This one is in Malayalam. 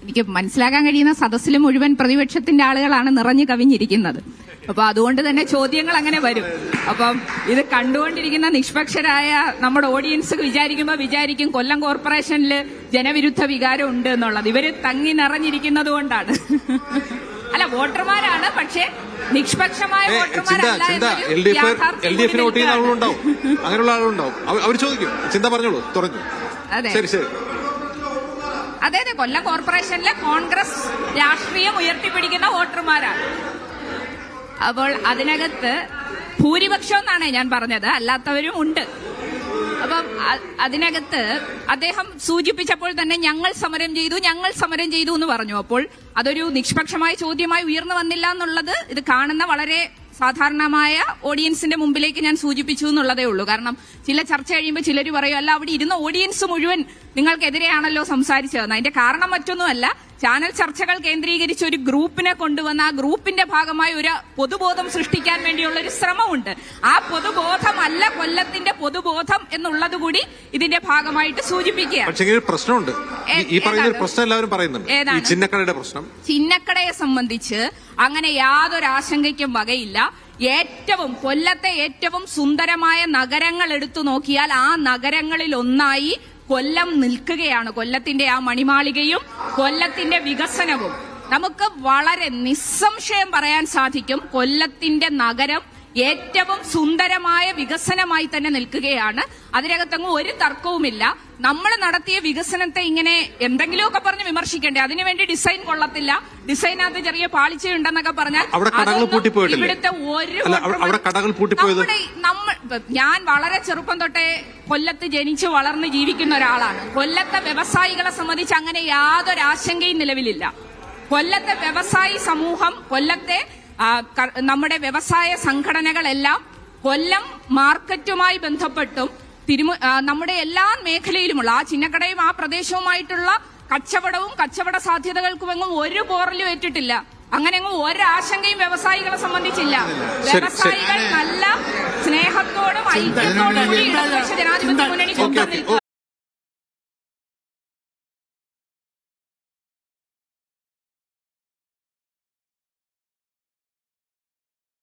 എനിക്ക് മനസ്സിലാക്കാൻ കഴിയുന്ന സദസ്സിൽ മുഴുവൻ പ്രതിപക്ഷത്തിന്റെ ആളുകളാണ് നിറഞ്ഞു കവിഞ്ഞിരിക്കുന്നത്. അപ്പൊ അതുകൊണ്ട് തന്നെ ചോദ്യങ്ങൾ അങ്ങനെ വരും. അപ്പം ഇത് കണ്ടുകൊണ്ടിരിക്കുന്ന നിഷ്പക്ഷരായ നമ്മുടെ ഓഡിയൻസ് വിചാരിക്കും കൊല്ലം കോർപ്പറേഷനിൽ ജനവിരുദ്ധ വികാരം ഉണ്ട് എന്നുള്ളത്. ഇവര് തങ്ങി നിറഞ്ഞിരിക്കുന്നത് കൊണ്ടാണ്. അല്ല, വോട്ടർമാരാണ്, പക്ഷേ നിഷ്പക്ഷമായ വോട്ടർമാരല്ല. അങ്ങനെയുള്ള ആളുകളുണ്ടാവും. അവർ ചോദിക്കും. ചിന്ത പറഞ്ഞോളൂ, തുറന്നു. അതെ, ശരി ശരി. അതെ, കൊല്ലം കോർപ്പറേഷനിലെ കോൺഗ്രസ് രാഷ്ട്രീയം ഉയർത്തിപ്പിടിക്കുന്ന വോട്ടർമാരാണ്. അപ്പോൾ അതിനകത്ത് ഭൂരിപക്ഷം എന്നാണ് ഞാൻ പറഞ്ഞത്, അല്ലാത്തവരും ഉണ്ട്. അപ്പം അതിനകത്ത് അദ്ദേഹം സൂചിപ്പിച്ചപ്പോൾ തന്നെ ഞങ്ങൾ സമരം ചെയ്തു എന്ന് പറഞ്ഞു. അപ്പോൾ അതൊരു നിഷ്പക്ഷമായ ചോദ്യമായി ഉയർന്നു വന്നില്ല എന്നുള്ളത് ഇത് കാണുന്ന വളരെ സാധാരണമായ ഓഡിയൻസിന്റെ മുമ്പിലേക്ക് ഞാൻ സൂചിപ്പിച്ചു എന്നുള്ളതേ ഉള്ളൂ. കാരണം ചില ചർച്ച കഴിയുമ്പോൾ ചിലർ പറയും, അല്ല അവിടെ ഇരുന്ന ഓഡിയൻസ് മുഴുവൻ നിങ്ങൾക്കെതിരെയാണല്ലോ സംസാരിച്ചതെന്ന്. അതിന്റെ കാരണം മറ്റൊന്നുമല്ല, ചാനൽ ചർച്ചകൾ കേന്ദ്രീകരിച്ച് ഒരു ഗ്രൂപ്പിനെ കൊണ്ടുവന്ന ആ ഗ്രൂപ്പിന്റെ ഭാഗമായി ഒരു പൊതുബോധം സൃഷ്ടിക്കാൻ വേണ്ടിയുള്ള ഒരു ശ്രമമുണ്ട്. ആ പൊതുബോധമല്ല കൊല്ലത്തിന്റെ പൊതുബോധം എന്നുള്ളത് കൂടി ഇതിന്റെ ഭാഗമായിട്ട് സൂചിപ്പിക്കുക. പക്ഷേ പ്രശ്നമുണ്ട്, ഈ പറയുന്ന ഒരു പ്രശ്നം എല്ലാവരും പറയുന്നുണ്ട്, ചിന്നക്കടയുടെ പ്രശ്നം. ചിന്നക്കടയെ സംബന്ധിച്ച് അങ്ങനെ യാതൊരു ആശങ്കയ്ക്കും വകയില്ല. കൊല്ലത്തെ ഏറ്റവും സുന്ദരമായ നഗരങ്ങൾ എടുത്തു നോക്കിയാൽ ആ നഗരങ്ങളിൽ ഒന്നായി കൊല്ലം നിൽക്കുകയാണ്. കൊല്ലത്തിന്റെ ആ മണിമാളികയും കൊല്ലത്തിന്റെ വികസനവും നമുക്ക് വളരെ നിസ്സംശയം പറയാൻ സാധിക്കും. കൊല്ലത്തിന്റെ നഗരം ഏറ്റവും സുന്ദരമായ വികസനമായി തന്നെ നിൽക്കുകയാണ്. അതിനകത്തങ്ങ് ഒരു തർക്കവുമില്ല. നമ്മൾ നടത്തിയ വികസനത്തെ ഇങ്ങനെ എന്തെങ്കിലുമൊക്കെ പറഞ്ഞ് വിമർശിക്കണ്ടേ? അതിനുവേണ്ടി ഡിസൈൻ കൊള്ളത്തില്ല, ഡിസൈനകത്ത് ചെറിയ പാളിച്ചയുണ്ടെന്നൊക്കെ പറഞ്ഞാൽ ഇവിടുത്തെ ഞാൻ വളരെ ചെറുപ്പം തൊട്ടേ കൊല്ലത്ത് ജനിച്ചു വളർന്ന് ജീവിക്കുന്ന ഒരാളാണ്. കൊല്ലത്തെ വ്യവസായികളെ സംബന്ധിച്ച് അങ്ങനെ യാതൊരു ആശങ്കയും നിലവിലില്ല. കൊല്ലത്തെ വ്യവസായി സമൂഹം, കൊല്ലത്തെ നമ്മുടെ വ്യവസായ സംഘടനകളെല്ലാം കൊല്ലം മാർക്കറ്റുമായി ബന്ധപ്പെട്ടും നമ്മുടെ എല്ലാ മേഖലയിലുമുള്ള ആ ചിന്നക്കടയും ആ പ്രദേശവുമായിട്ടുള്ള കച്ചവടവും കച്ചവട സാധ്യതകൾക്കുമെങ്ങും ഒരു പോറലും ഏറ്റിട്ടില്ല. അങ്ങനെയെങ്ങും ഒരാശങ്കയും വ്യവസായികളെ സംബന്ധിച്ചില്ല. വ്യവസായികൾ നല്ല സ്നേഹത്തോടും ഐക്യത്തോടും കൂടി ഇടതുപക്ഷ ജനാധിപത്യ മുന്നണി